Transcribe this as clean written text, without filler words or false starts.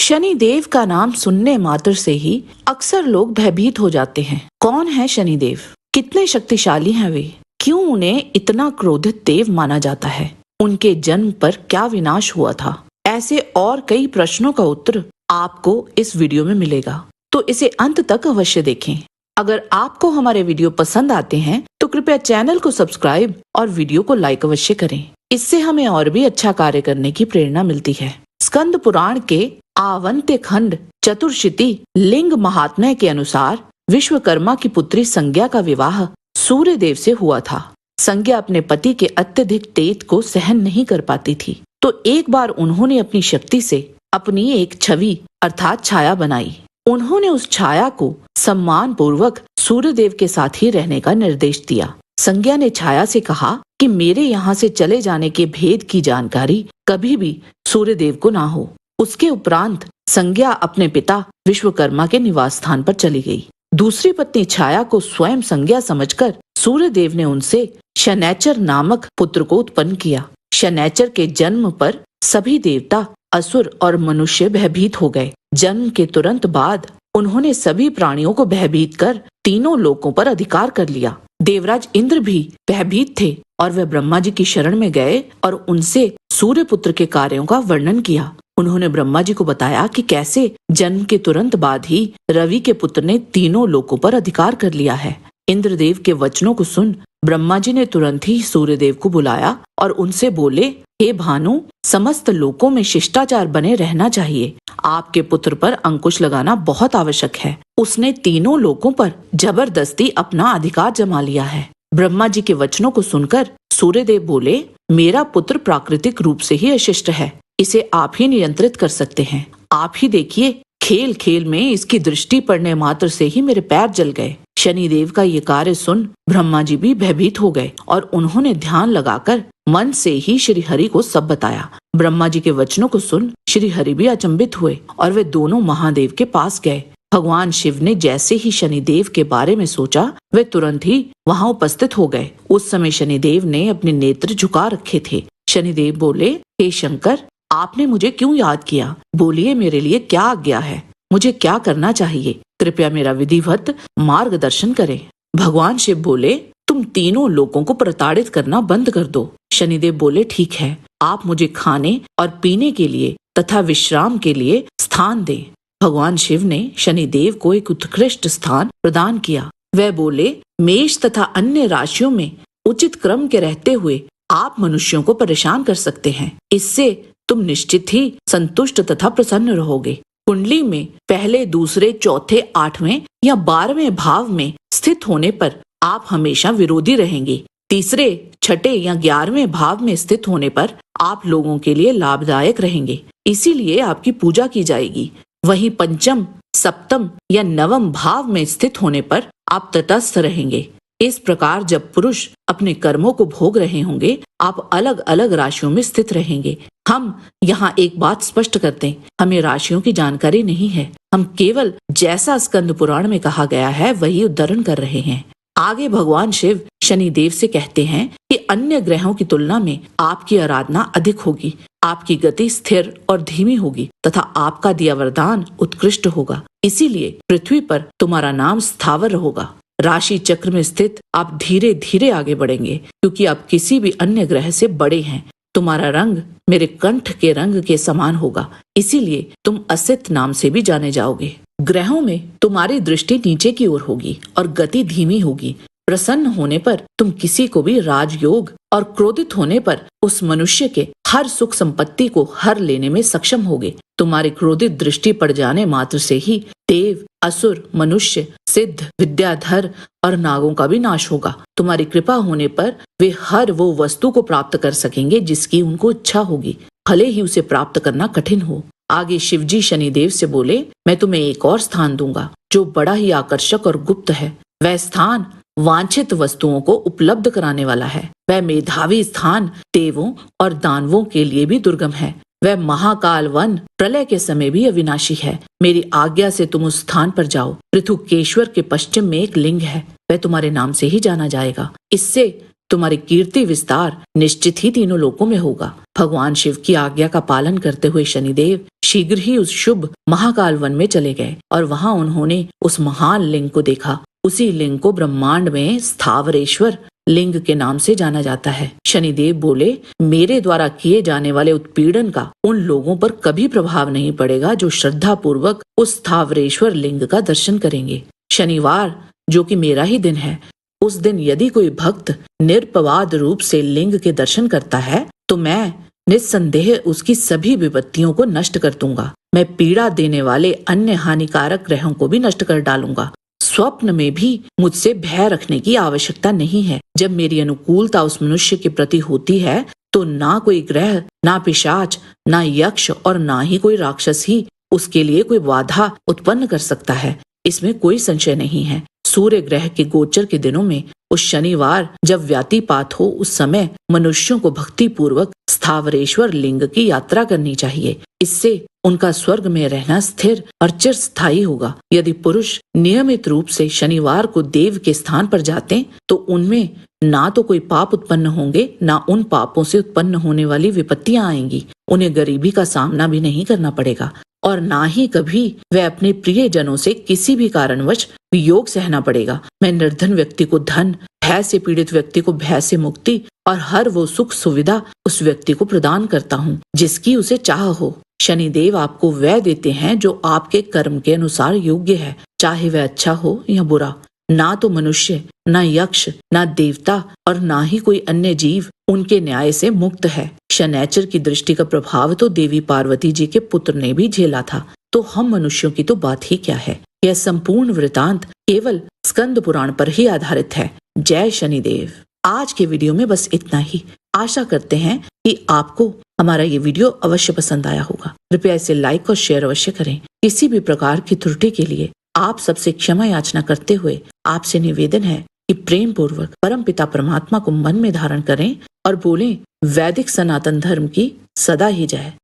शनिदेव का नाम सुनने मात्र से ही अक्सर लोग भयभीत हो जाते हैं। कौन है शनिदेव? कितने शक्तिशाली हैं वे? क्यों उन्हें इतना क्रोधित देव माना जाता है? उनके जन्म पर क्या विनाश हुआ था? ऐसे और कई प्रश्नों का उत्तर आपको इस वीडियो में मिलेगा, तो इसे अंत तक अवश्य देखें। अगर आपको हमारे वीडियो पसंद आते हैं तो कृपया चैनल को सब्सक्राइब और वीडियो को लाइक अवश्य करें। इससे हमें और भी अच्छा कार्य करने की प्रेरणा मिलती है। स्कंद पुराण के आवंत्य खंड चतुर्शीति लिंग महात्म्य के अनुसार विश्वकर्मा की पुत्री संज्ञा का विवाह सूर्य देव से हुआ था। संज्ञा अपने पति के अत्यधिक तेज को सहन नहीं कर पाती थी, तो एक बार उन्होंने अपनी शक्ति से अपनी एक छवि अर्थात छाया बनाई। उन्होंने उस छाया को सम्मान पूर्वक सूर्यदेव के साथ ही रहने का निर्देश दिया। संज्ञा ने छाया से कहा कि मेरे यहाँ से चले जाने के भेद की जानकारी कभी भी सूर्यदेव को ना हो। उसके उपरांत संज्ञा अपने पिता विश्वकर्मा के निवास स्थान पर चली गई। दूसरी पत्नी छाया को स्वयं संज्ञा समझकर सूर्यदेव ने उनसे शनैचर नामक पुत्र को उत्पन्न किया। शनैचर के जन्म पर सभी देवता, असुर और मनुष्य भयभीत हो गए। जन्म के तुरंत बाद उन्होंने सभी प्राणियों को भयभीत कर तीनों लोकों पर अधिकार कर लिया। देवराज इंद्र भी भयभीत थे और वे ब्रह्मा जी की शरण में गए और उनसे सूर्य पुत्र के कार्यों का वर्णन किया। उन्होंने ब्रह्मा जी को बताया कि कैसे जन्म के तुरंत बाद ही रवि के पुत्र ने तीनों लोकों पर अधिकार कर लिया है। इंद्रदेव के वचनों को सुन ब्रह्मा जी ने तुरंत ही सूर्यदेव को बुलाया और उनसे बोले, हे भानु, समस्त लोकों में शिष्टाचार बने रहना चाहिए। आपके पुत्र पर अंकुश लगाना बहुत आवश्यक है। उसने तीनों लोकों पर जबरदस्ती अपना अधिकार जमा लिया है। ब्रह्मा जी के वचनों को सुनकर सूर्यदेव बोले, मेरा पुत्र प्राकृतिक रूप से ही अशिष्ट है, इसे आप ही नियंत्रित कर सकते हैं। आप ही देखिए, खेल खेल में इसकी दृष्टि पड़ने मात्र से ही मेरे पैर जल गए। शनिदेव का ये कार्य सुन ब्रह्मा जी भी भयभीत हो गए और उन्होंने ध्यान लगाकर मन से ही श्री हरि को सब बताया। ब्रह्मा जी के वचनों को सुन श्री हरि भी अचंभित हुए और वे दोनों महादेव के पास गए। भगवान शिव ने जैसे ही शनिदेव के बारे में सोचा, वे तुरंत ही वहां उपस्थित हो गए। उस समय शनिदेव ने अपने नेत्र झुका रखे थे। शनिदेव बोले, हे शंकर, आपने मुझे क्यों याद किया? बोलिए, मेरे लिए क्या आज्ञा है? मुझे क्या करना चाहिए? कृपया मेरा विधिवत मार्गदर्शन करें। भगवान शिव बोले, तुम तीनों लोगों को प्रताड़ित करना बंद कर दो। शनिदेव बोले, ठीक है, आप मुझे खाने और पीने के लिए तथा विश्राम के लिए स्थान दें। भगवान शिव ने शनिदेव को एक उत्कृष्ट स्थान प्रदान किया। वह बोले, मेष तथा अन्य राशियों में उचित क्रम के रहते हुए आप मनुष्यों को परेशान कर सकते हैं। इससे तुम निश्चित ही संतुष्ट तथा प्रसन्न रहोगे। कुंडली में पहले, दूसरे, चौथे, 8वें या 12वें भाव में स्थित होने पर आप हमेशा विरोधी रहेंगे। तीसरे, छठे या 11वें भाव में स्थित होने पर आप लोगों के लिए लाभदायक रहेंगे, इसीलिए आपकी पूजा की जाएगी। वहीं पंचम, सप्तम या 9वें भाव में स्थित होने पर आप तटस्थ रहेंगे। इस प्रकार जब पुरुष अपने कर्मों को भोग रहे होंगे, आप अलग अलग राशियों में स्थित रहेंगे। हम यहाँ एक बात स्पष्ट करते हैं, हमें राशियों की जानकारी नहीं है। हम केवल जैसा स्कंद पुराण में कहा गया है वही उद्धरण कर रहे हैं। आगे भगवान शिव शनिदेव से कहते हैं कि अन्य ग्रहों की तुलना में आपकी आराधना अधिक होगी, आपकी गति स्थिर और धीमी होगी तथा आपका दिया वरदान उत्कृष्ट होगा। इसीलिए पृथ्वी पर तुम्हारा नाम स्थावर होगा। राशि चक्र में स्थित आप धीरे धीरे आगे बढ़ेंगे, क्योंकि आप किसी भी अन्य ग्रह से बड़े हैं। तुम्हारा रंग मेरे कंठ के रंग के समान होगा, इसीलिए तुम असित नाम से भी जाने जाओगे। ग्रहों में तुम्हारी दृष्टि नीचे की ओर होगी और गति धीमी होगी। प्रसन्न होने पर तुम किसी को भी राजयोग और क्रोधित होने पर उस मनुष्य के हर सुख संपत्ति को हर लेने में सक्षम होगे। तुम्हारी क्रोधित दृष्टि पड़ जाने मात्र से ही देव, असुर, मनुष्य, सिद्ध, विद्याधर और नागों का भी नाश होगा। तुम्हारी कृपा होने पर वे हर वो वस्तु को प्राप्त कर सकेंगे जिसकी उनको इच्छा होगी, भले ही उसे प्राप्त करना कठिन हो। आगे शिवजी शनिदेव से बोले, मैं तुम्हें एक और स्थान दूंगा जो बड़ा ही आकर्षक और गुप्त है। वह स्थान वांछित वस्तुओं को उपलब्ध कराने वाला है। वह मेधावी स्थान देवों और दानवों के लिए भी दुर्गम है। वह महाकाल वन प्रलय के समय भी अविनाशी है। मेरी आज्ञा से तुम उस स्थान पर जाओ। पृथुकेश्वर के पश्चिम में एक लिंग है, वह तुम्हारे नाम से ही जाना जाएगा। इससे तुम्हारी कीर्ति विस्तार निश्चित ही तीनों लोकों में होगा। भगवान शिव की आज्ञा का पालन करते हुए शनिदेव शीघ्र ही उस शुभ महाकाल वन में चले गए और वहां उन्होंने उस महान लिंग को देखा। उसी लिंग को ब्रह्मांड में स्थावरेश्वर लिंग के नाम से जाना जाता है। शनिदेव बोले, मेरे द्वारा किए जाने वाले उत्पीड़न का उन लोगों पर कभी प्रभाव नहीं पड़ेगा जो श्रद्धा पूर्वक उस स्थावरेश्वर लिंग का दर्शन करेंगे। शनिवार जो कि मेरा ही दिन है, उस दिन यदि कोई भक्त निरपवाद रूप से लिंग के दर्शन करता है तो मैं निस्संदेह उसकी सभी विपत्तियों को नष्ट कर दूंगा। मैं पीड़ा देने वाले अन्य हानिकारक ग्रहों को भी नष्ट कर डालूंगा। स्वप्न में भी मुझसे भय रखने की आवश्यकता नहीं है। जब मेरी अनुकूलता उस मनुष्य के प्रति होती है तो ना कोई ग्रह, ना पिशाच, ना यक्ष और ना ही कोई राक्षस ही उसके लिए कोई बाधा उत्पन्न कर सकता है। इसमें कोई संशय नहीं है। सूर्य ग्रह के गोचर के दिनों में उस शनिवार जब व्यातिपात हो, उस समय मनुष्यों को भक्ति पूर्वक स्थावरेश्वर लिंग की यात्रा करनी चाहिए। इससे उनका स्वर्ग में रहना स्थिर और चिरस्थायी होगा। यदि पुरुष नियमित रूप से शनिवार को देव के स्थान पर जाते तो उनमें ना तो कोई पाप उत्पन्न होंगे, ना उन पापों से उत्पन्न होने वाली विपत्तियां आएंगी। उन्हें गरीबी का सामना भी नहीं करना पड़ेगा और ना ही कभी वह अपने प्रिय जनों से किसी भी कारणवश वियोग सहना पड़ेगा। मैं निर्धन व्यक्ति को धन, भय से पीड़ित व्यक्ति को भय से मुक्ति और हर वो सुख सुविधा उस व्यक्ति को प्रदान करता हूँ जिसकी उसे चाह हो। शनिदेव आपको वह देते हैं जो आपके कर्म के अनुसार योग्य है, चाहे वह अच्छा हो या बुरा। ना तो मनुष्य, ना यक्ष, ना देवता और ना ही कोई अन्य जीव उनके न्याय से मुक्त है। शनैचर की दृष्टि का प्रभाव तो देवी पार्वती जी के पुत्र ने भी झेला था, तो हम मनुष्यों की तो बात ही क्या है। यह संपूर्ण वृतांत केवल स्कंद पुराण पर ही आधारित है। जय शनिदेव। आज के वीडियो में बस इतना ही। आशा करते हैं कि आपको हमारा ये वीडियो अवश्य पसंद आया होगा। कृपया इसे लाइक और शेयर अवश्य करें। किसी भी प्रकार की त्रुटि के लिए आप सबसे क्षमा याचना करते हुए आपसे निवेदन है कि प्रेम पूर्वक परम पिता परमात्मा को मन में धारण करें और बोलें, वैदिक सनातन धर्म की सदा ही जय।